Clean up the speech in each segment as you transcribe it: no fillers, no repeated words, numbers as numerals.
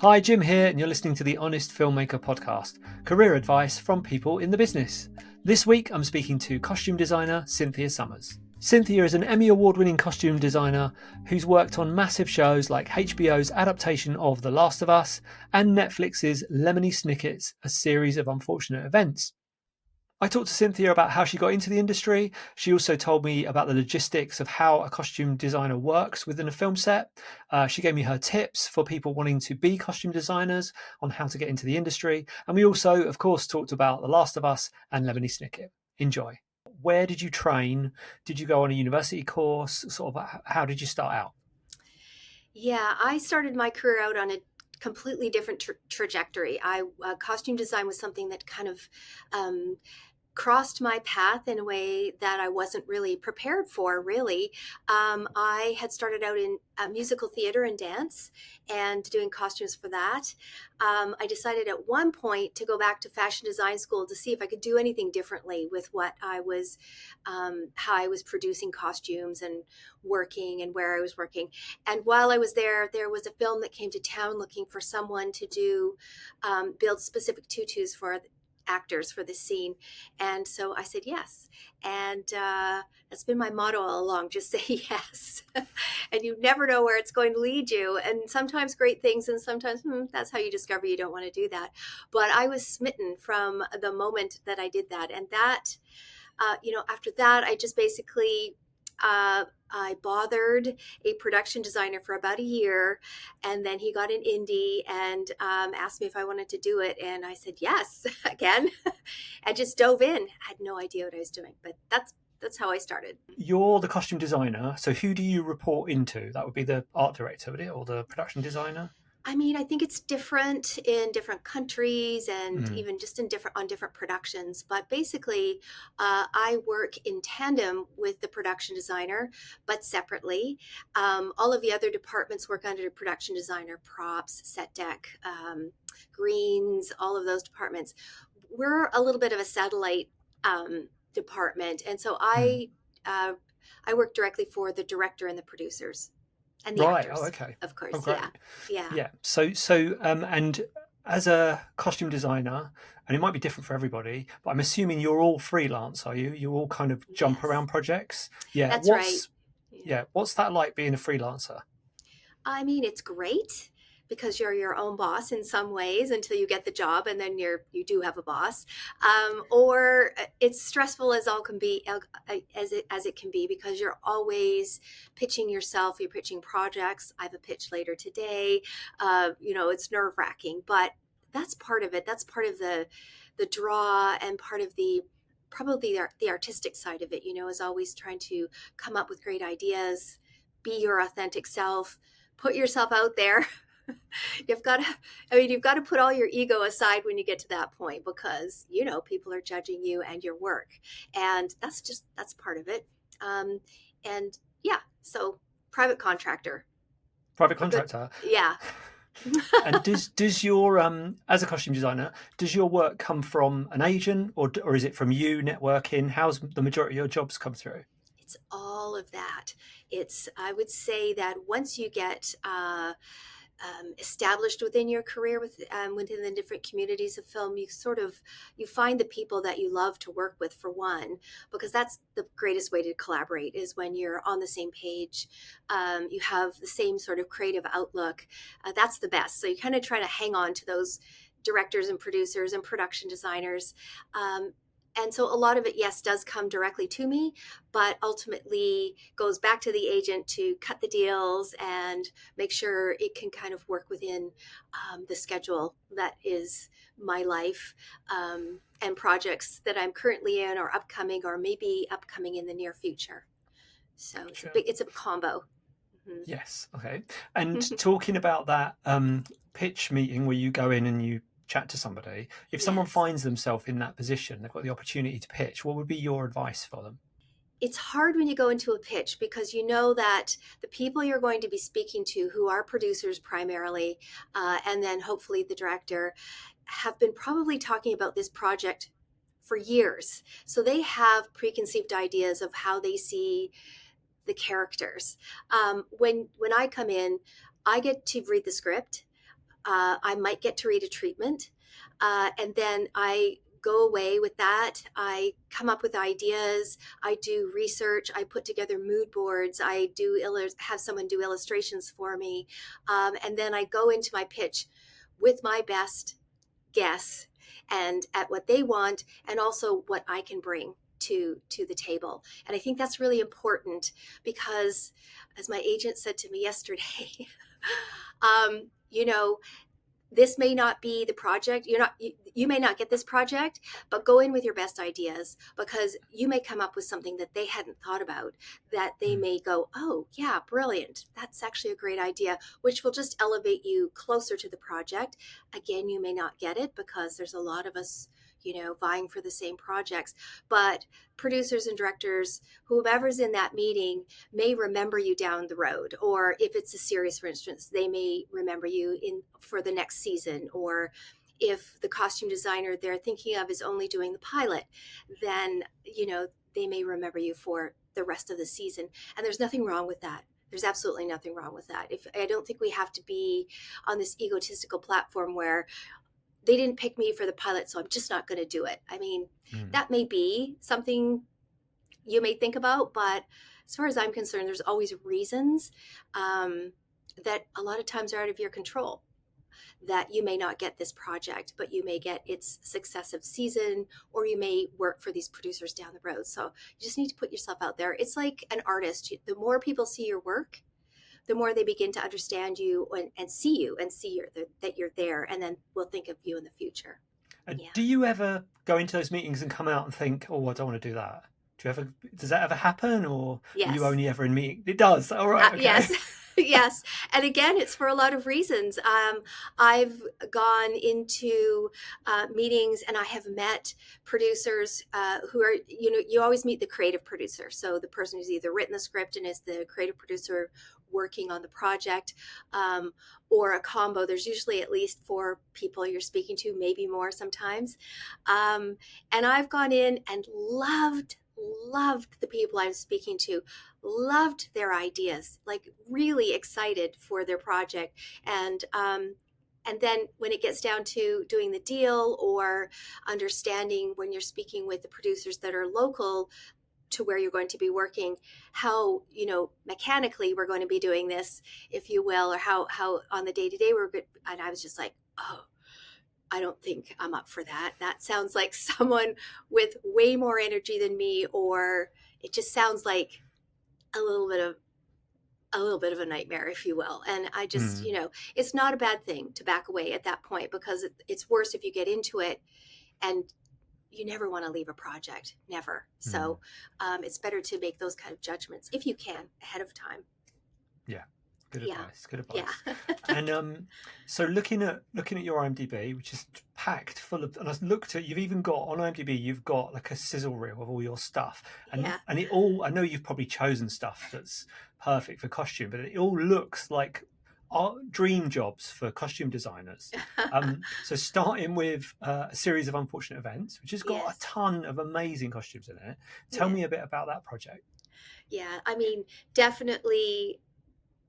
Hi, Jim here, and you're listening to the Honest Filmmaker podcast, career advice from people in the business. This week, I'm speaking to costume designer Cynthia Summers. Cynthia is an Emmy Award winning costume designer who's worked on massive shows like HBO's adaptation of The Last of Us and Netflix's Lemony Snickets, a series of unfortunate events. I talked to Cynthia about how she got into the industry. She also told me about the logistics of how a costume designer works within a film set. She gave me her tips for people wanting to be costume designers on how to get into the industry. And we also, of course, talked about The Last of Us and Lemony Snicket. Enjoy. Where did you train? Did you go on a university course? Sort of, how did you start out? Yeah, I started my career out on a completely different trajectory. Costume design was something that kind of um, crossed my path in a way that I wasn't really prepared for, really. I had started out in musical theater and dance and doing costumes for that. I decided at one point to go back to fashion design school to see if I could do anything differently with how I was producing costumes and working and where I was working. And while I was there, there was a film that came to town looking for someone to build specific tutus for actors for this scene. And so I said yes. And that's been my motto all along, just say yes. And you never know where it's going to lead you. And sometimes great things, and sometimes that's how you discover you don't want to do that. But I was smitten from the moment that I did that. And after that, I just basically I bothered a production designer for about a year, and then he got an indie and asked me if I wanted to do it, and I said yes again. I just dove in. I had no idea what I was doing, but that's how I started. You're the costume designer, so who do you report into? That would be the art director, would it, or the production designer? I mean, I think it's different in different countries and Mm. even just in different productions. But basically, I work in tandem with the production designer, but separately. All of the other departments work under the production designer, props, set deck, greens, all of those departments. We're a little bit of a satellite department, and so Mm. uh, I work directly for the director and the producers and the Right. Oh, actors, okay. of Oh, course. Yeah, great. yeah. Yeah. And as a costume designer, and it might be different for everybody, but I'm assuming you're all freelance, are you? You all kind of jump Yes, around projects. Yeah. that's right. Yeah. What's that like being a freelancer? I mean, it's great because you're your own boss in some ways until you get the job, and then you do have a boss. Or it's stressful as all can be, as it can be, because you're always pitching yourself. You're pitching projects. I have a pitch later today. It's nerve wracking, but that's part of it. That's part of the draw and part of the probably the artistic side of it. Is always trying to come up with great ideas, be your authentic self, put yourself out there. You've got to put all your ego aside when you get to that point, because people are judging you and your work, and that's part of it. And yeah, so private contractor Private for good. contractor. Yeah. And does your as a costume designer, does your work come from an agent, or is it from you networking? How's the majority of your jobs come through? It's all of that. I would say that once you get established within your career within the different communities of film, you find the people that you love to work with, for one, because that's the greatest way to collaborate, is when you're on the same page. You have the same sort of creative outlook. That's the best. So you kind of try to hang on to those directors and producers and production designers. And so a lot of it, yes, does come directly to me, but ultimately goes back to the agent to cut the deals and make sure it can kind of work within the schedule that is my life, and projects that I'm currently in or upcoming, or maybe upcoming in the near future. So Gotcha. it's a combo. Mhm. Yes. Okay. And talking about that pitch meeting where you go in and you chat to somebody, if someone Yes. finds themselves in that position, they've got the opportunity to pitch, what would be your advice for them? It's hard when you go into a pitch, because you know that the people you're going to be speaking to, who are producers primarily, and then hopefully the director, have been probably talking about this project for years. So they have preconceived ideas of how they see the characters. When I come in, I get to read the script. I might get to read a treatment, and then I go away with that. I come up with ideas. I do research. I put together mood boards. I do have someone do illustrations for me, and then I go into my pitch with my best guess and at what they want, and also what I can bring to the table. And I think that's really important because, as my agent said to me yesterday, you know, this may not be the project. You may not get this project, but go in with your best ideas, because you may come up with something that they hadn't thought about, that they may go, oh yeah, brilliant, that's actually a great idea, which will just elevate you closer to the project. Again, you may not get it because there's a lot of us, vying for the same projects, but producers and directors, whomever's in that meeting, may remember you down the road. Or if it's a series, for instance, they may remember you for the next season. Or if the costume designer they're thinking of is only doing the pilot, then they may remember you for the rest of the season. And there's nothing wrong with that. There's absolutely nothing wrong with that. I don't think we have to be on this egotistical platform where they didn't pick me for the pilot, so I'm just not going to do it. I mean, that may be something you may think about, but as far as I'm concerned, there's always reasons that a lot of times are out of your control, that you may not get this project, but you may get its successive season, or you may work for these producers down the road. So you just need to put yourself out there. It's like an artist. The more people see your work, the more they begin to understand you and see you and see that you're there, and then we'll think of you in the future. Yeah. Do you ever go into those meetings and come out and think, oh, I don't want to do that? Does that ever happen, or yes. Are you only ever in meeting? It does. All right. Okay. Yes. Yes. And again, it's for a lot of reasons. I've gone into meetings and I have met producers who are, you always meet the creative producer. So the person who's either written the script and is the creative producer working on the project, or a combo. There's usually at least 4 people you're speaking to, maybe more sometimes. And I've gone in and loved the people I'm speaking to, loved their ideas, like really excited for their project. And then when it gets down to doing the deal or understanding when you're speaking with the producers that are local to where you're going to be working, how, mechanically we're going to be doing this, if you will, or how on the day-to-day we're good. And I was just like, oh, I don't think I'm up for that. That sounds like someone with way more energy than me, or it just sounds like a little bit of a nightmare, if you will. And I just, it's not a bad thing to back away at that point, because it's worse if you get into it and you never want to leave a project, never. So it's better to make those kind of judgments if you can ahead of time. Yeah. Good advice. Good advice. Yeah. And so looking at your IMDb, which is packed full of, and I looked at, you've even got on IMDb, you've got like a sizzle reel of all your stuff, and it all, I know you've probably chosen stuff that's perfect for costume, but it all looks like dream jobs for costume designers. So starting with a series of unfortunate events, which has got a ton of amazing costumes in it. Tell me a bit about that project. Yeah, I mean, definitely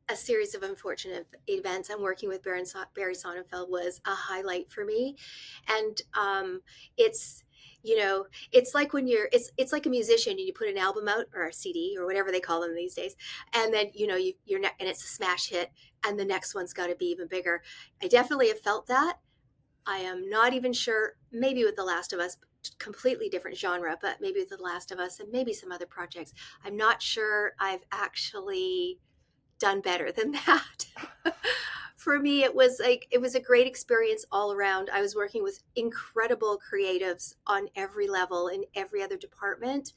a series of unfortunate events. I'm working with Barry Sonnenfeld was a highlight for me. And it's like when it's like a musician and you put an album out, or a CD or whatever they call them these days, and then and it's a smash hit, and the next one's got to be even bigger. I definitely have felt that. I am not even sure, maybe with The Last of Us, completely different genre, but maybe with The Last of Us and maybe some other projects, I'm not sure I've actually done better than that. For me, it was a great experience all around. I was working with incredible creatives on every level in every other department.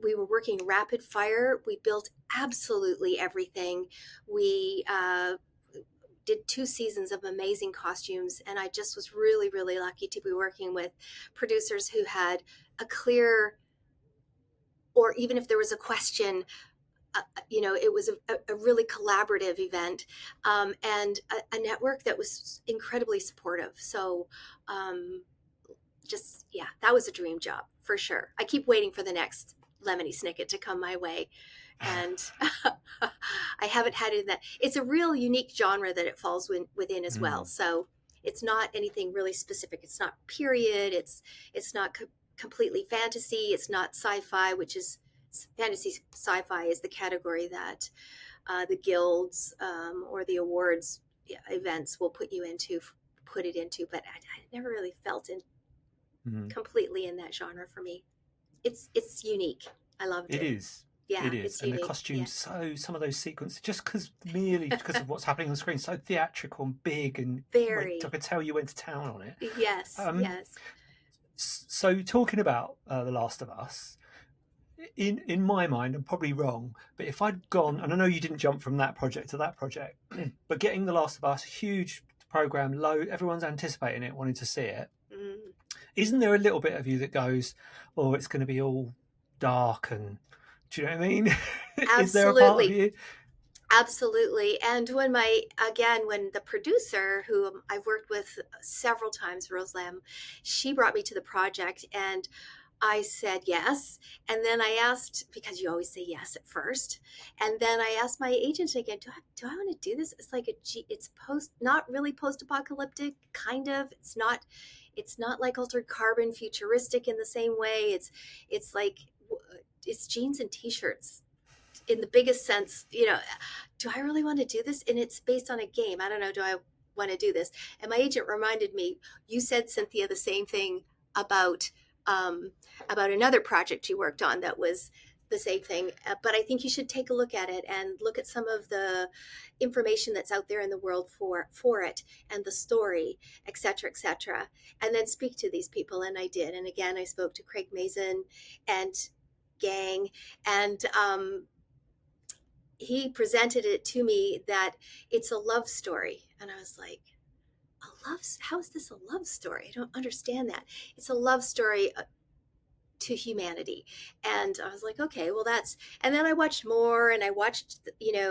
We were working rapid fire. We built absolutely everything. We did 2 seasons of amazing costumes, and I just was really, really lucky to be working with producers who had a clear, or even if there was a question, it was a really collaborative event, and a network that was incredibly supportive. So that was a dream job for sure. I keep waiting for the next Lemony Snicket to come my way. And I haven't had it in that. It's a real unique genre that it falls within as well. Mm, So it's not anything really specific. It's not period. It's not completely fantasy. It's not sci-fi, which is fantasy sci-fi is the category that the guilds or the awards events will put it into. But I never really felt in mm. completely in that genre for me. It's unique. I loved It it. is. Yeah, It is. it's And the unique. Yeah. costumes, so some of those sequences, just merely because of what's happening on screen, so theatrical and big, and I Very. could tell you went to town on it. Yes, Um, yes. so talking about The Last of Us, in my mind, I'm probably wrong, but if I'd gone, and I know you didn't jump from that project to that project, but getting The Last of Us, huge program, low, everyone's anticipating it, wanting to see it. Mm, Isn't there a little bit of you that goes, "Oh, it's going to be all dark," and do you know what I mean? Is there a part of absolutely. you? Absolutely. And when the producer, who I've worked with several times, Rose Lamb, she brought me to the project and I said yes. And then I asked, because you always say yes at first. And then I asked my agent again, do I want to do this? It's like it's not really post-apocalyptic, kind of. It's not like altered carbon futuristic in the same way. It's like, it's jeans and t-shirts in the biggest sense, do I really want to do this? And it's based on a game. I don't know. Do I want to do this? And my agent reminded me, you said, Cynthia, the same thing about, about another project you worked on that was the same thing. But I think you should take a look at it and look at some of the information that's out there in the world for it and the story, et cetera, and then speak to these people. And I did. And again, I spoke to Craig Mazin and gang, and he presented it to me that it's a love story. And I was like, how is this a love story? I don't understand that. It's a love story to humanity. And I was like, okay, well and then I watched more, and I watched,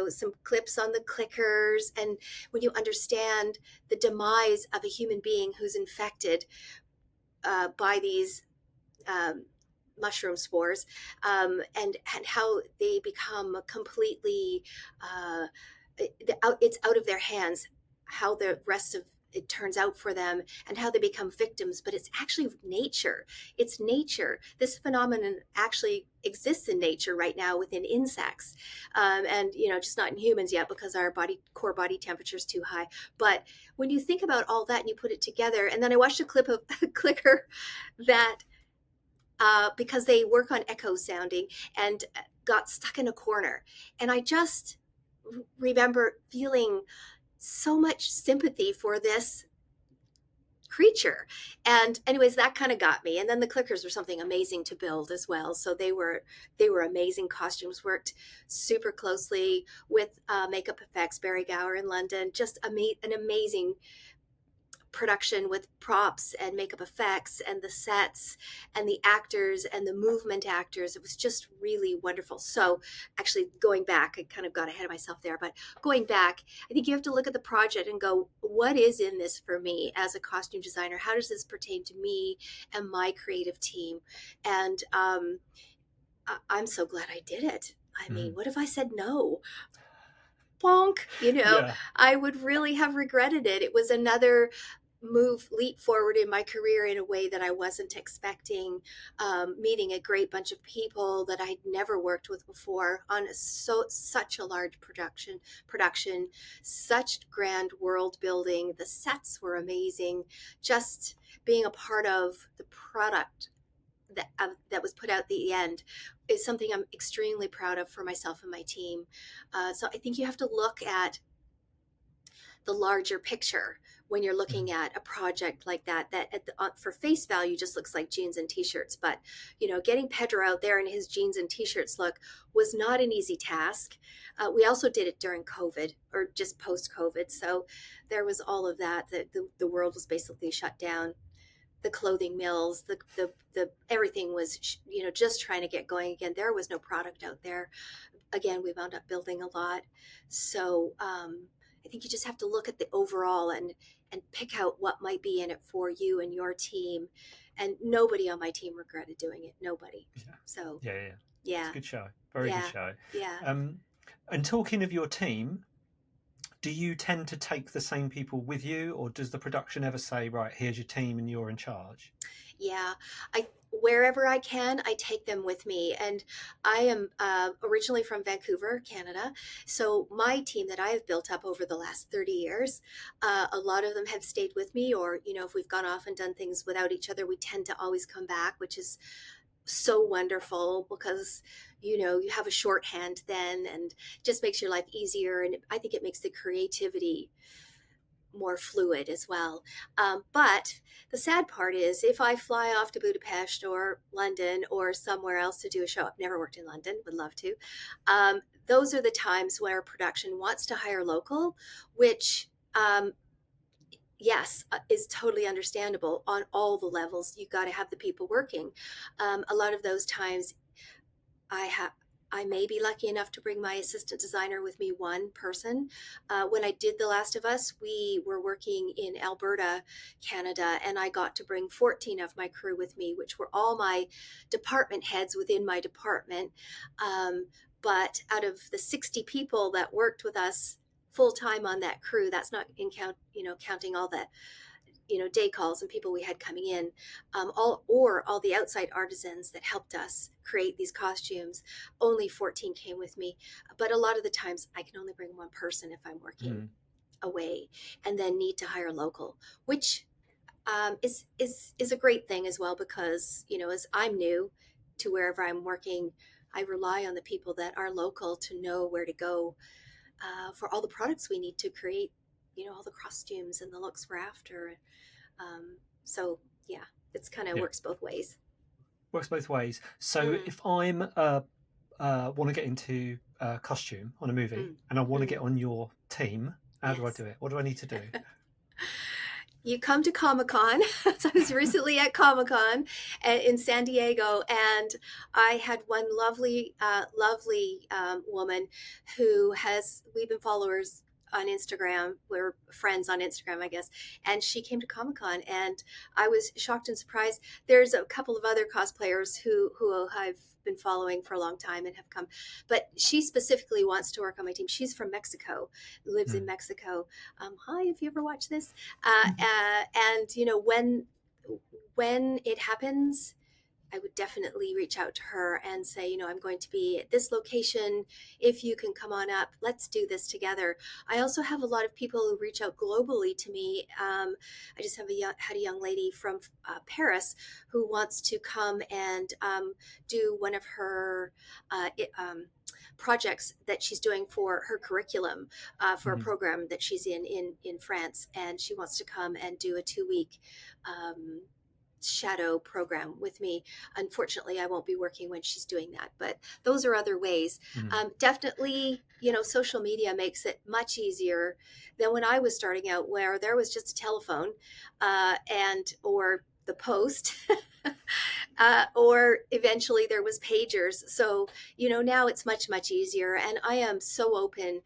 some clips on the clickers. And when you understand the demise of a human being who's infected by these um, mushroom spores, and how they become completely, uh, it's out of their hands, how the rest of it turns out for them, and how they become victims. But it's actually nature. It's nature. This phenomenon actually exists in nature right now within insects, and just not in humans yet, because our core body temperature is too high. But when you think about all that and you put it together, and then I watched a clip of a clicker that because they work on echo sounding, and got stuck in a corner. And I just remember feeling so much sympathy for this creature. And anyways, that kind of got me. And then the clickers were something amazing to build as well. So they were amazing costumes, worked super closely with makeup effects, Barry Gower in London, just an amazing production with props and makeup effects and the sets and the actors and the movement actors. It was just really wonderful. So actually, going back, I kind of got ahead of myself there, but going back, I think you have to look at the project and go, what is in this for me as a costume designer? How does this pertain to me and my creative team? And I'm so glad I did it. I mean, Mm. what if I said no? Bonk, Yeah. I would really have regretted it. It was another leap forward in my career in a way that I wasn't expecting. Meeting a great bunch of people that I'd never worked with before on such a large production, such grand world building. The sets were amazing. Just being a part of the product that was put out at the end is something I'm extremely proud of for myself and my team. So I think you have to look at the larger picture when you're Mm. looking at a project like that for face value just looks like jeans and t-shirts. But getting Pedro out there in his jeans and t-shirts look was not an easy task. We also did it during COVID, or just post COVID, so there was all of that. The world was basically shut down. The clothing mills, the everything was just trying to get going again. There was no product out there. Again, we wound up building a lot. So I think you just have to look at the overall and pick out what might be in it for you and your team. And nobody on my team regretted doing it. Nobody. Yeah. So Yeah. Yeah. It's a Yeah. good show. Very good Yeah. show. Yeah. Um, and talking of your team, do you tend to take the same people with you, or does the production ever say, right, here's your team and you're in charge? Yeah, I wherever I can, I take them with me. And I am originally from Vancouver, Canada. So my team that I have built up over the last 30 years, a lot of them have stayed with me. Or if we've gone off and done things without each other, we tend to always come back, which is so wonderful because you have a shorthand then, and just makes your life easier. And I think it makes the creativity more fluid as well. But the sad part is, if I fly off to Budapest or London or somewhere else to do a show, I've never worked in London, would love to. Those are the times where production wants to hire local, which, yes, is totally understandable on all the levels. You got to have the people working. A lot of those times, I have. I may be lucky enough to bring my assistant designer with me, one person. When I did The Last of Us, we were working in Alberta, Canada, and I got to bring 14 of my crew with me, which were all my department heads within my department. But out of the 60 people that worked with us full time on that crew, that's not counting all the day calls and people we had coming in, all the outside artisans that helped us create these costumes. Only 14 came with me, but a lot of the times I can only bring one person if I'm working Mm. away, and then need to hire local, which is a great thing as well, because as I'm new to wherever I'm working, I rely on the people that are local to know where to go for all the products we need to create, all the costumes and the looks we're after. So yeah, it's kind of Yeah, works both ways. works both ways. So Mm, if I'm want to get into costume on a movie mm, and I want to mm. get on your team, how do I Yes. do it? What do I need to do? You come to Comic Con. So I was recently at Comic Con in San Diego, and I had one lovely woman we've been followers on Instagram. We're friends on Instagram, I guess. And she came to Comic Con, and I was shocked and surprised. There's a couple of other cosplayers who I've been following for a long time and have come, but she specifically wants to work on my team. She's from Mexico, lives in Mm. Mexico. Hi, if you ever watch this. And when it happens, I would definitely reach out to her and say, I'm going to be at this location. If you can come on up, let's do this together. I also have a lot of people who reach out globally to me. I just had a young lady from Paris who wants to come and do one of her projects that she's doing for her curriculum, for a Mm. program that she's in France, and she wants to come and do a 2 week shadow program with me. Unfortunately, I won't be working when she's doing that, but those are other ways. Mm. Definitely, social media makes it much easier than when I was starting out, where there was just a telephone and or the post. Or eventually there was pagers. So now it's much easier, and I am so open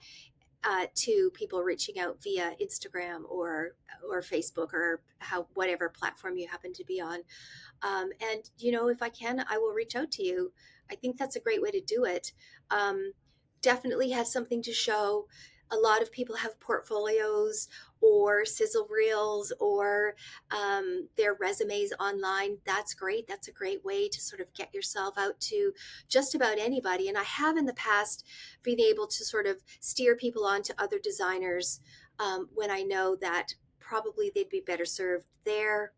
to people reaching out via Instagram or Facebook, or whatever platform you happen to be on. And if I can, I will reach out to you. I think that's a great way to do it. Um, Definitely have something to show. A lot of people have portfolios or sizzle reels or their resumes online. That's great. That's a great way to sort of get yourself out to just about anybody. And I have in the past been able to sort of steer people on to other designers when I know that probably they'd be better served there,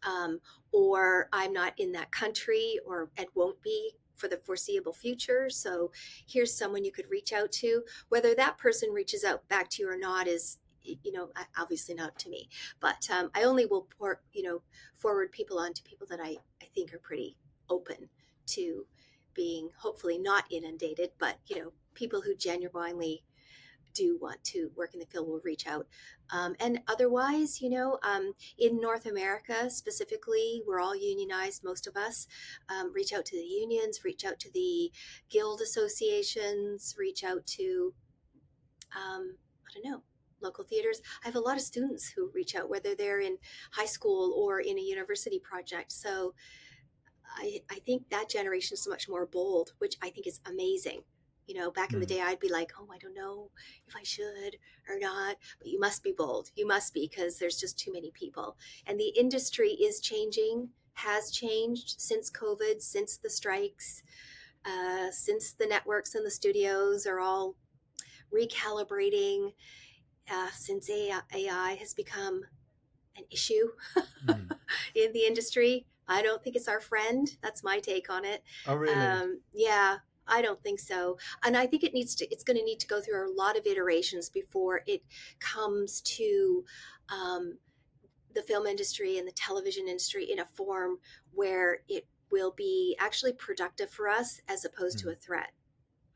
um, or I'm not in that country, or and won't be for the foreseeable future. So here's someone you could reach out to. Whether that person reaches out back to you or not is, obviously not up to me. But I only will forward people on to people that I think are pretty open to being hopefully not inundated, but people who genuinely do want to work in the field will reach out. And otherwise, in North America specifically, we're all unionized, most of us. Reach out to the unions, reach out to the guild associations, reach out to, I don't know, local theaters. I have a lot of students who reach out, whether they're in high school or in a university project. So I think that generation is much more bold, which I think is amazing. Back in the day, I'd be like, oh, I don't know if I should or not. But you must be bold. You must be, because there's just too many people. And the industry is changing, has changed since COVID, since the strikes, since the networks and the studios are all recalibrating, since AI has become an issue Mm. in the industry. I don't think it's our friend. That's my take on it. Oh, really? Yeah, I don't think so. And I think it's going to need to go through a lot of iterations before it comes to um, the film industry and the television industry in a form where it will be actually productive for us as opposed to a threat.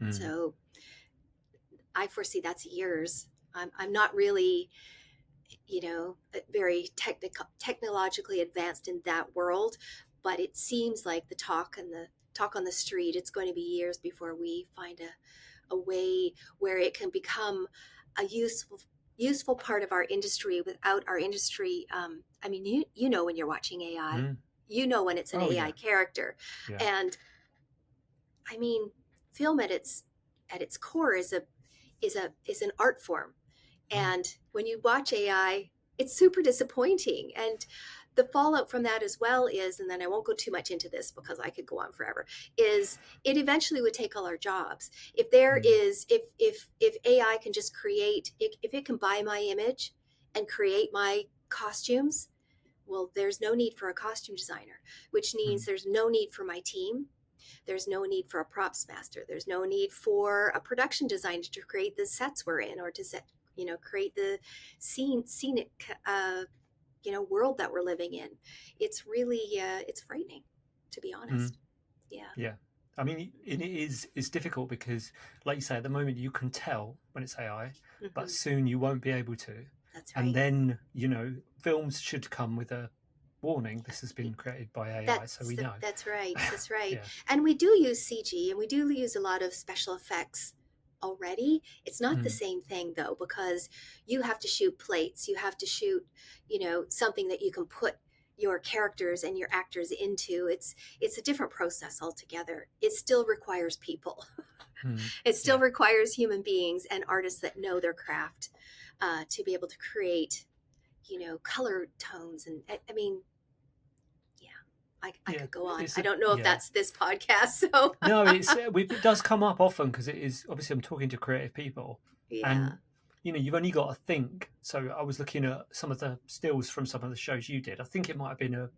Mm. So I foresee that's years. I'm not really, very technologically advanced in that world, but it seems like the talk on the street, it's going to be years before we find a way where it can become a useful part of our industry without our industry. I mean, when you're watching AI, Mm. when it's an Oh, AI yeah. character, Yeah. and I mean, film at its core is an art form. Mm. And when you watch AI, it's super disappointing. And the fallout from that as well is, and then I won't go too much into this because I could go on forever, is it eventually would take all our jobs. If there Mm. is, if AI can just create, if it can buy my image and create my costumes, well, there's no need for a costume designer, which means Mm. there's no need for my team. There's no need for a props master. There's no need for a production designer to create the sets we're in, or to create the scenic, world that we're living in. It's really, it's frightening, to be Mm. honest. Yeah. Yeah. I mean, it's difficult because, like you say, at the moment you can tell when it's AI, but Hmm. soon you won't be able to. That's And right. then, films should come with a warning. This has been created by AI, so we know. That's right. That's right. Yeah. And we do use CG, and we do use a lot of special effects already. It's not the Mm. same thing though, because you have to shoot plates, you have to shoot, something that you can put your characters and your actors into. It's a different process altogether. It still requires people. Mm. It still Yeah. requires human beings and artists that know their craft, to be able to create, color tones. And I mean, yeah, I Yeah. could go on. It's I a don't know if yeah. that's this podcast. So No, it does come up often because it is obviously I'm talking to creative people, yeah. and you've only got to think. So I was looking at some of the stills from some of the shows you did. I think it might have been a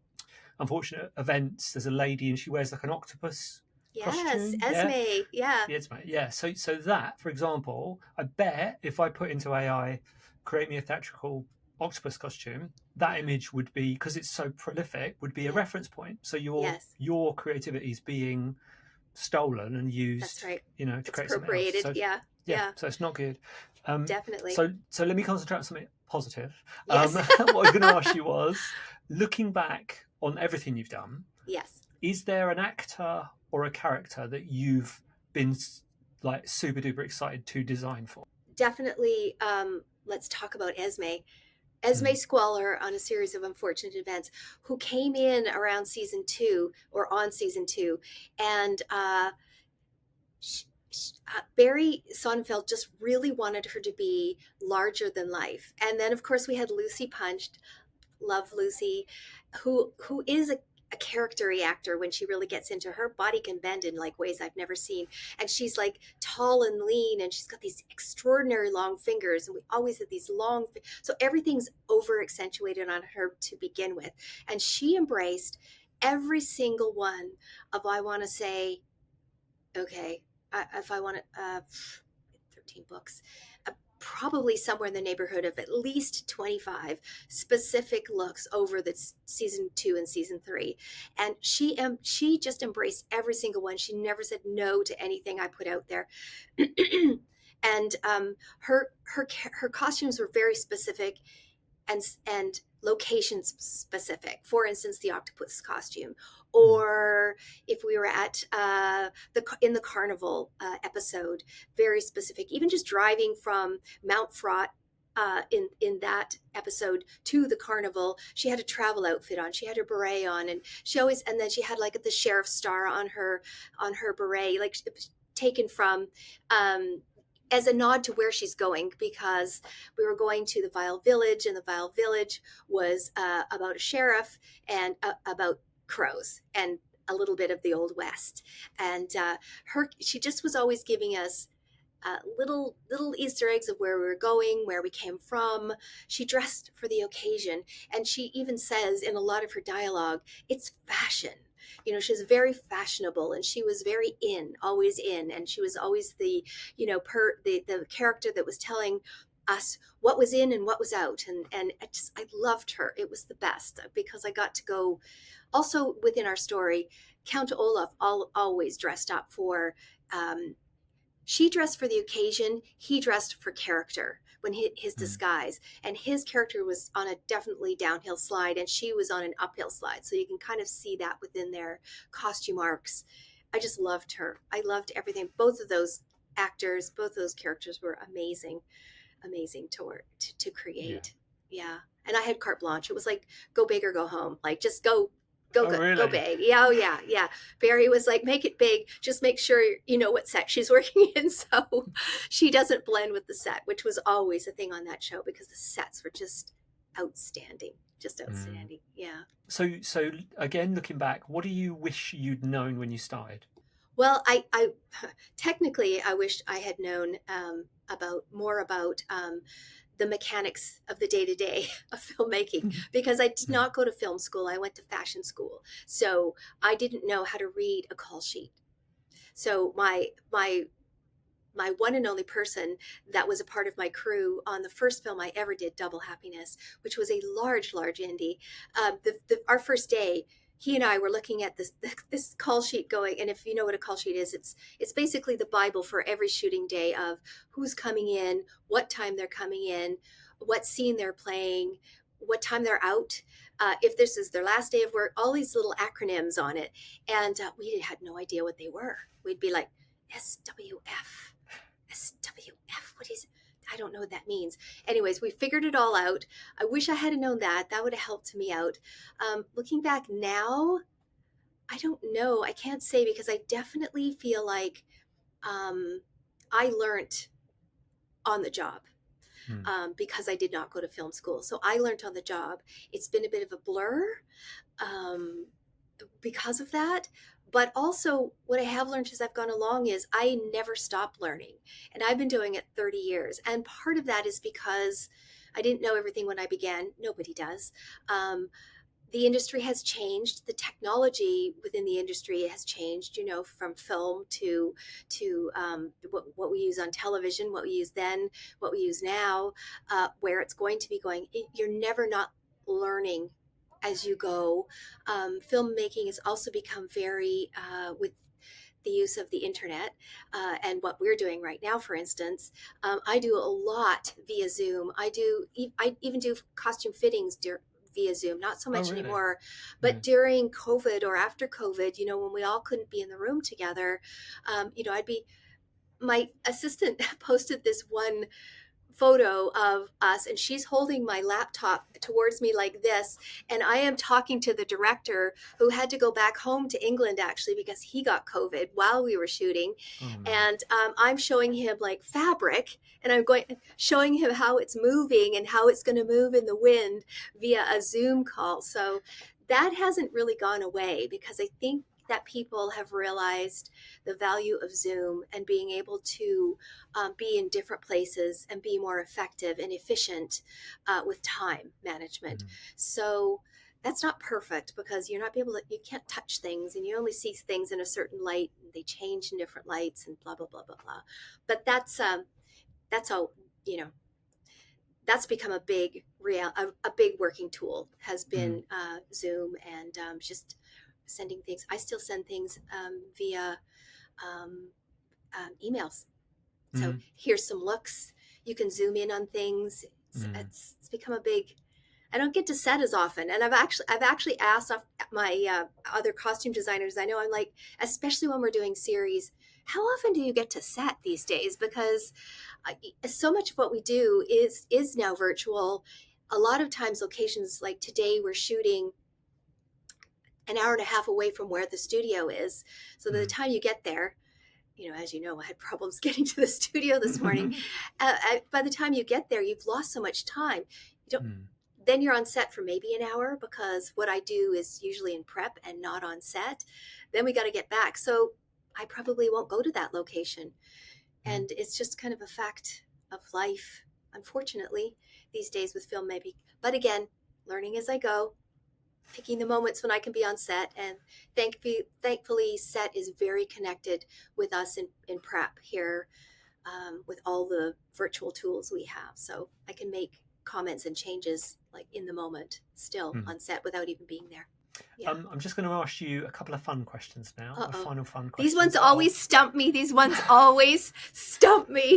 Unfortunate Events. There's a lady and she wears like an octopus Yes, costume. Yeah, Esme. Yeah, yes, mate. Yeah. So that, for example, I bet if I put into AI, create me a theatrical octopus costume, that yeah, image would be, because it's so prolific, would be a yeah. reference point. So Yes, your creativity is being stolen and that's used, right. to create something else. Expropriated. So Yeah, yeah, yeah, so it's not good. Um, definitely. so let me concentrate on something positive. Yes, What I was going to ask you was, looking back on everything you've done, yes, is there an actor or a character that you've been like super duper excited to design for? definitely. Let's talk about Esme. Esme Mm. Squalor on A Series of Unfortunate Events, who came in around season 2 or on season 2, and Barry Sonnenfeld just really wanted her to be larger than life. And then, of course, we had Lucy Punched, love Lucy, who is a character actor. When she really gets into her body, can bend in like ways I've never seen, and she's like tall and lean, and she's got these extraordinary long fingers, and we always had these long, so everything's over accentuated on her to begin with, and she embraced every single one of, I want to say, okay, if I want to, 13 books, probably somewhere in the neighborhood of at least 25 specific looks over the season 2 and season 3. And she just embraced every single one. She never said no to anything I put out there. And her costumes were very specific and location specific. For instance, the octopus costume, Mm. or if we were at in the carnival episode, very specific. Even just driving from Mount Fraught in that episode to the carnival. She had a travel outfit on. She had her beret on, and then she had like the sheriff's star on her beret, like taken from as a nod to where she's going, because we were going to the Vile Village, and the Vile Village was about a sheriff and about crows and a little bit of the Old West. And she just was always giving us little Easter eggs of where we were going, where we came from. She dressed for the occasion, and she even says in a lot of her dialogue, it's fashion. She's very fashionable, and she was very always in, and she was always the the character that was telling us what was in and what was out, and I loved her. It was the best, because I got to go. Also within our story, Count Olaf always dressed up for. She dressed for the occasion. He dressed for character when his disguise, and his character was on a definitely downhill slide, and she was on an uphill slide. So you can kind of see that within their costume arcs. I just loved her. I loved everything. Both of those actors, both of those characters were amazing to create. Yeah. And I had carte blanche. It was like, go big or go home. Like, just go really? go big. Yeah, oh yeah. Barry was like, make it big. Just make sure you know what set she's working in, so she doesn't blend with the set, which was always a thing on that show, because the sets were just outstanding. Yeah. So again, looking back, what do you wish you'd known when you started? Well, I technically I wished I had known about the mechanics of the day-to-day of filmmaking, because I did not go to film school. I went to fashion school. So I didn't know how to read a call sheet. So my one and only person that was a part of my crew on the first film I ever did, Double Happiness, which was a large indie, our first day, he and I were looking at this call sheet going, and if you know what a call sheet is, it's basically the Bible for every shooting day of who's coming in, what time they're coming in, what scene they're playing, what time they're out, if this is their last day of work, all these little acronyms on it. And we had no idea what they were. We'd be like, SWF, what is it? I don't know what that means. Anyways, we figured it all out. I wish I had known that. That would have helped me out. Looking back now, I don't know. I can't say, because I definitely feel like I learned on the job, because I did not go to film school. So I learned on the job. It's been a bit of a blur because of that. But also what I have learned as I've gone along is I never stop learning. And I've been doing it 30 years. And part of that is because I didn't know everything when I began. Nobody does. The industry has changed. The technology within the industry has changed, from film to what we use on television, what we use then, what we use now, where it's going to be going. You're never not learning as you go. Filmmaking has also become very, with the use of the internet and what we're doing right now, for instance, I do a lot via Zoom. I even do costume fittings via Zoom, not so much anymore, but during COVID or after COVID, when we all couldn't be in the room together, my assistant posted this one photo of us, and she's holding my laptop towards me like this, and I am talking to the director, who had to go back home to England actually because he got COVID while we were shooting. And I'm showing him like fabric, and I'm showing him how it's moving and how it's going to move in the wind via a Zoom call. So that hasn't really gone away, because I think that people have realized the value of Zoom and being able to be in different places and be more effective and efficient with time management. So that's not perfect, because you can't touch things, and you only see things in a certain light, and they change in different lights, and blah, blah, blah, blah, blah. But that's all, that's become a big working tool, has been Zoom, and just sending things. I still send things via emails. So here's some looks. You can zoom in on things. It's become a big. I don't get to set as often, and I've actually asked my other costume designers. I know, I'm like, especially when we're doing series, how often do you get to set these days? Because so much of what we do is now virtual. A lot of times locations like today we're shooting an hour and a half away from where the studio is. So by the time you get there, as you know, I had problems getting to the studio this morning. By the time you get there, you've lost so much time. You don't. Then you're on set for maybe an hour, because what I do is usually in prep and not on set. Then we got to get back. So I probably won't go to that location. And it's just kind of a fact of life, unfortunately, these days with film maybe. But again, learning as I go, picking the moments when I can be on set. And thankfully, set is very connected with us in prep here, with all the virtual tools we have. So I can make comments and changes like in the moment still on set without even being there. Yeah. I'm just going to ask you a couple of fun questions now. Uh-oh. Final fun questions. These ones always stump me.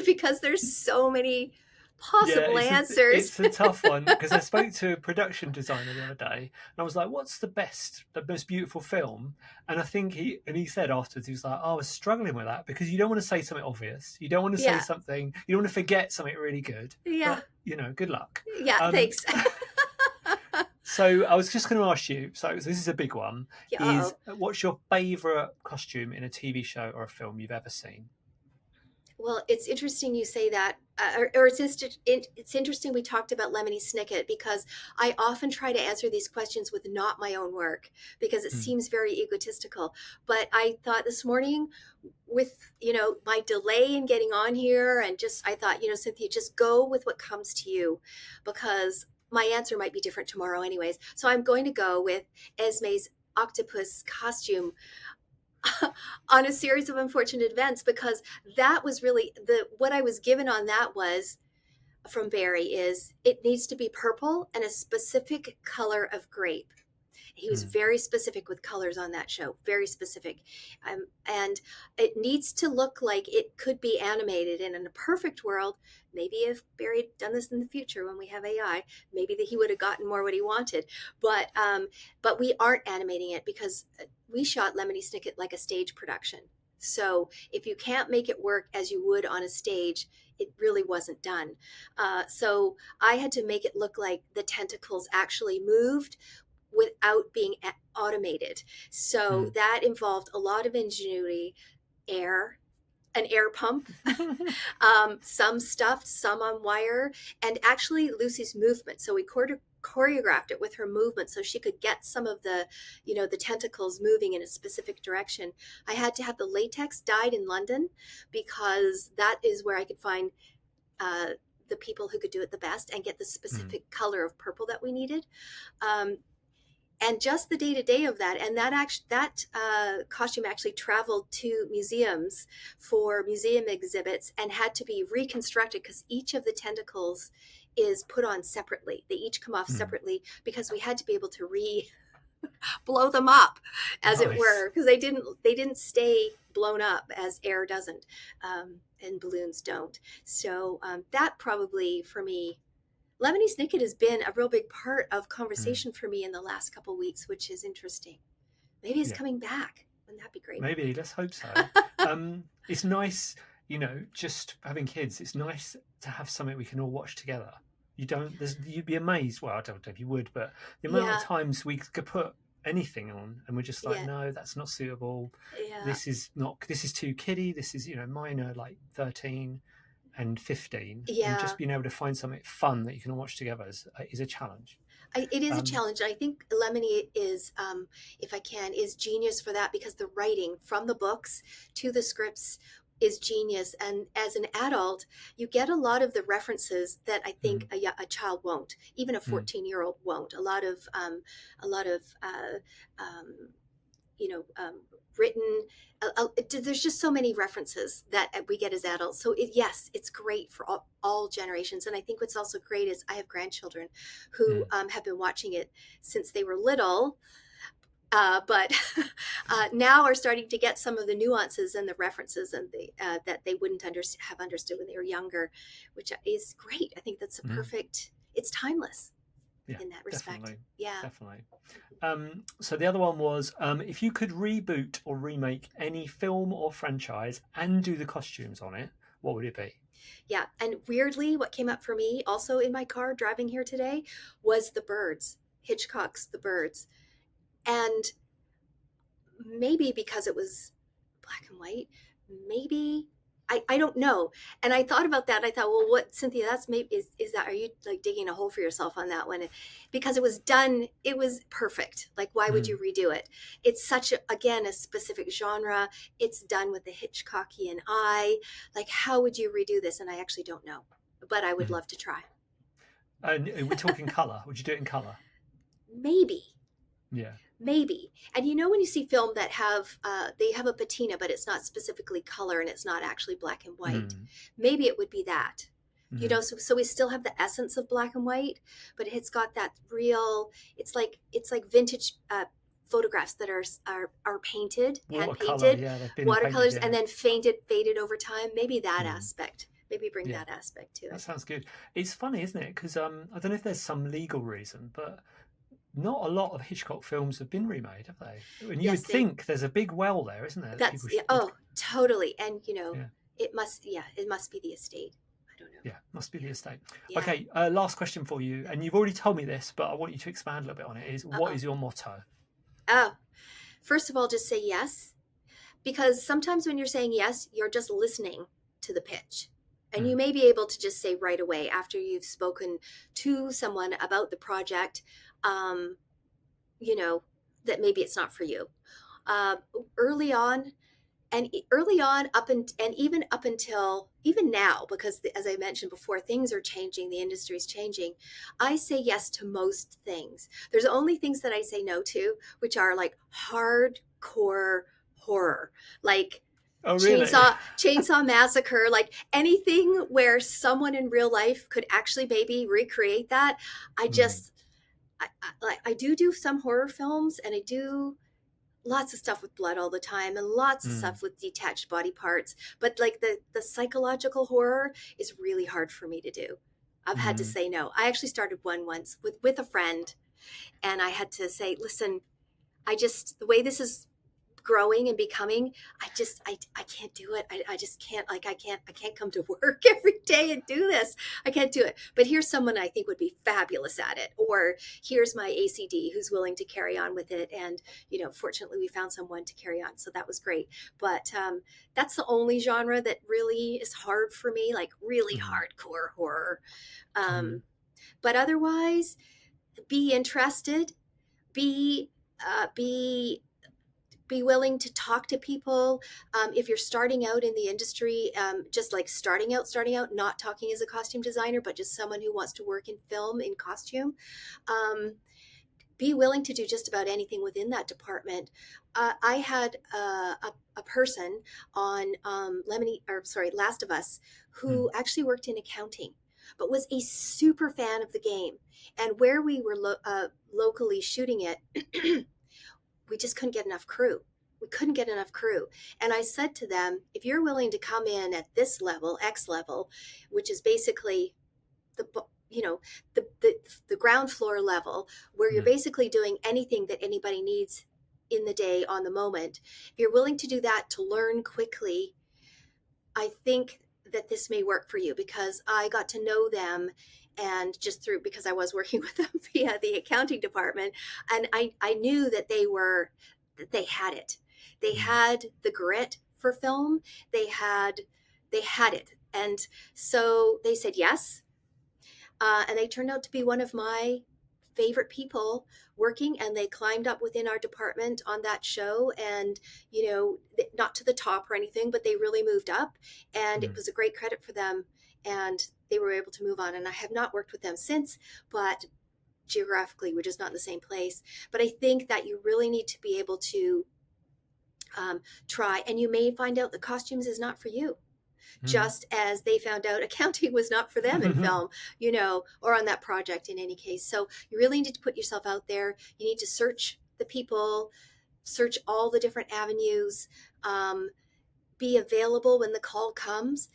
Because there's so many possible answers. It's a tough one, because I spoke to a production designer the other day and I was like, what's the most beautiful film? And I think he said afterwards, he was like, I was struggling with that, because you don't want to say something obvious. You don't want to say something, you don't want to forget something really good. Yeah. But, good luck. Yeah, thanks. So I was just going to ask you, so this is a big one, Yeah, what's your favourite costume in a TV show or a film you've ever seen? Well, it's interesting you say that, or it's interesting we talked about Lemony Snicket, because I often try to answer these questions with not my own work, because it seems very egotistical. But I thought this morning, with my delay in getting on here, and I thought, Cynthia, just go with what comes to you, because my answer might be different tomorrow anyways. So I'm going to go with Esme's octopus costume on a series of unfortunate events, because that was really what I was given on that was from Barry is it needs to be purple and a specific color of grape. He was very specific with colors on that show, very specific. And it needs to look like it could be animated. And in a perfect world, maybe if Barry had done this in the future when we have AI, maybe that he would have gotten more what he wanted. But we aren't animating it, because we shot Lemony Snicket like a stage production. So if you can't make it work as you would on a stage, it really wasn't done. So I had to make it look like the tentacles actually moved without being automated. So that involved a lot of ingenuity, an air pump, some stuffed, some on wire, and actually Lucy's movement. So we choreographed it with her movement so she could get some of the, the tentacles moving in a specific direction. I had to have the latex dyed in London, because that is where I could find the people who could do it the best and get the specific color of purple that we needed. And just the day-to-day of that, and that costume actually traveled to museums for museum exhibits and had to be reconstructed, because each of the tentacles is put on separately. They each come off separately, because we had to be able to blow them up, as it were, because they didn't stay blown up as air doesn't, and balloons don't. So that probably for me. Lemony Snicket has been a real big part of conversation for me in the last couple of weeks, which is interesting. Maybe it's coming back. Wouldn't that be great? Maybe, let's hope so. It's nice, just having kids, it's nice to have something we can all watch together. You'd be amazed, well, I don't know if you would, but the amount of times we could put anything on and we're just like, no, that's not suitable. This is too kiddie. This is, mine are like 13 and 15, and just being able to find something fun that you can watch together is a challenge. It is a challenge. I think Lemony is, if I can, is genius for that, because the writing from the books to the scripts is genius. And as an adult, you get a lot of the references that I think a child won't, even a 14-year-old won't. A lot of written. There's just so many references that we get as adults. So it's great for all generations. And I think what's also great is I have grandchildren who have been watching it since they were little, but now are starting to get some of the nuances and the references and that they wouldn't have understood when they were younger, which is great. I think that's a perfect. It's timeless. In that respect. Definitely. So the other one was, if you could reboot or remake any film or franchise and do the costumes on it, what would it be? Yeah. And weirdly, what came up for me also in my car driving here today was The Birds, Hitchcock's The Birds. And maybe because it was black and white, maybe I don't know. And I thought about that. I thought, well, what, Cynthia, that's maybe is that, are you like digging a hole for yourself on that one? Because it was done, it was perfect. Like, why would you redo it? It's such a, again, a specific genre. It's done with the Hitchcockian eye. Like, how would you redo this? And I actually don't know, but I would love to try. And we're talking color. Would you do it in color? Maybe. Yeah. Maybe. And you know, when you see film that have they have a patina, but it's not specifically color and it's not actually black and white, maybe it would be that. You know, so we still have the essence of black and white, but it's got that real, it's like vintage photographs that are painted, hand painted, yeah, they've been watercolors, painted, yeah. and then faded over time. Maybe that aspect. Maybe bring that aspect to it. That sounds good. It's funny, isn't it? Because I don't know if there's some legal reason, but not a lot of Hitchcock films have been remade, have they? And you would think there's a big well there, isn't there? That's totally. And you know, it must be the estate. I don't know. Yeah, must be the estate. Yeah. Okay, last question for you, and you've already told me this, but I want you to expand a little bit on it. Is what is your motto? Oh, first of all, just say yes, because sometimes when you're saying yes, you're just listening to the pitch. And you may be able to just say right away after you've spoken to someone about the project, you know, that maybe it's not for you. Early on, and even up until even now, because as I mentioned before, things are changing, the industry is changing. I say yes to most things. There's only things that I say no to, which are like hardcore horror, like Chainsaw Massacre, like anything where someone in real life could actually maybe recreate that. I just, I do some horror films, and I do lots of stuff with blood all the time, and lots of stuff with detached body parts. But like the psychological horror is really hard for me to do. I've had to say no. I actually started one once with a friend, and I had to say, listen, the way this is growing and becoming, I can't do it. I just can't, like, I can't come to work every day and do this. I can't do it. But here's someone I think would be fabulous at it. Or here's my ACD who's willing to carry on with it. And, you know, fortunately we found someone to carry on. So that was great. But that's the only genre that really is hard for me, like really hardcore horror. But otherwise, be interested, be willing to talk to people. If you're starting out in the industry, just like starting out, not talking as a costume designer, but just someone who wants to work in film, in costume, be willing to do just about anything within that department. I had a person on Last of Us, who actually worked in accounting, but was a super fan of the game. And where we were locally shooting it, we just couldn't get enough crew. And I said to them, if you're willing to come in at this level, X level, which is basically the ground floor level, where you're basically doing anything that anybody needs in the day, on the moment, if you're willing to do that to learn quickly, I think that this may work for you. Because I got to know them, and because I was working with them via the accounting department, and I knew that they had it. They had the grit for film. They had it. And so they said yes. And they turned out to be one of my favorite people working, and they climbed up within our department on that show, and, you know, not to the top or anything, but they really moved up, and it was a great credit for them, and they were able to move on. And I have not worked with them since, but geographically we're just not in the same place. But I think that you really need to be able to try, and you may find out that costumes is not for you, just as they found out accounting was not for them in film, you know, or on that project in any case. So you really need to put yourself out there. You need to search the people, search all the different avenues, be available when the call comes.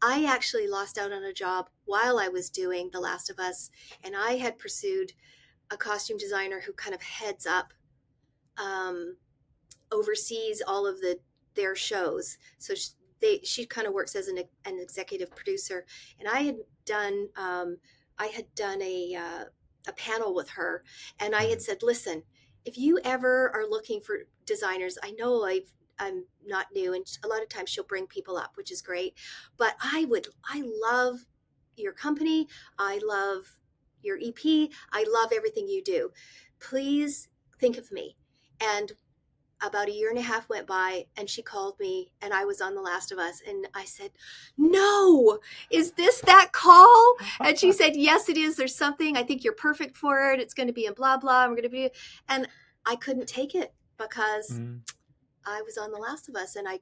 I actually lost out on a job while I was doing The Last of Us, and I had pursued a costume designer who kind of heads up, oversees all of their shows. So she kind of works as an executive producer, and I had done a panel with her, and I had said, listen, if you ever are looking for designers, I know I'm not new, and a lot of times she'll bring people up, which is great, but I love your company, I love your EP, I love everything you do. Please think of me. And about a year and a half went by, and she called me, and I was on The Last of Us, and I said, no, is this that call? And she said, yes, it is. There's something, I think you're perfect for it. It's going to be in blah, blah. We're going to be, and I couldn't take it because I was on The Last of Us, and I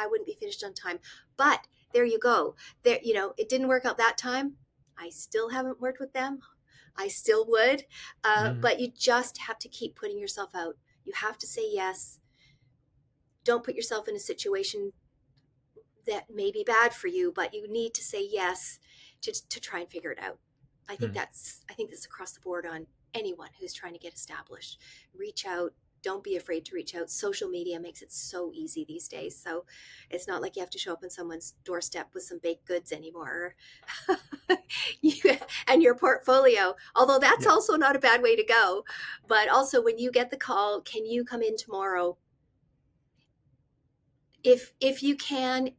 wouldn't be finished on time. But there you go. There, it didn't work out that time. I still haven't worked with them. I still would. But you just have to keep putting yourself out. You have to say yes. Don't put yourself in a situation that may be bad for you, but you need to say yes to try and figure it out. I think that's across the board on anyone who's trying to get established. Reach out. Don't be afraid to reach out. Social media makes it so easy these days. So it's not like you have to show up on someone's doorstep with some baked goods anymore. And your portfolio, although that's also not a bad way to go. But also when you get the call, can you come in tomorrow? If you can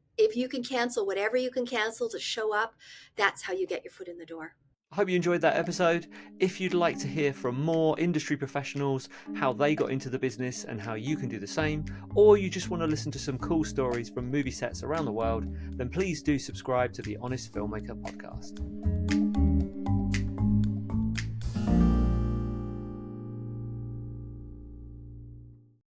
cancel whatever you can cancel to show up, that's how you get your foot in the door. I hope you enjoyed that episode. If you'd like to hear from more industry professionals, how they got into the business and how you can do the same, or you just want to listen to some cool stories from movie sets around the world, then please do subscribe to the Honest Filmmaker podcast.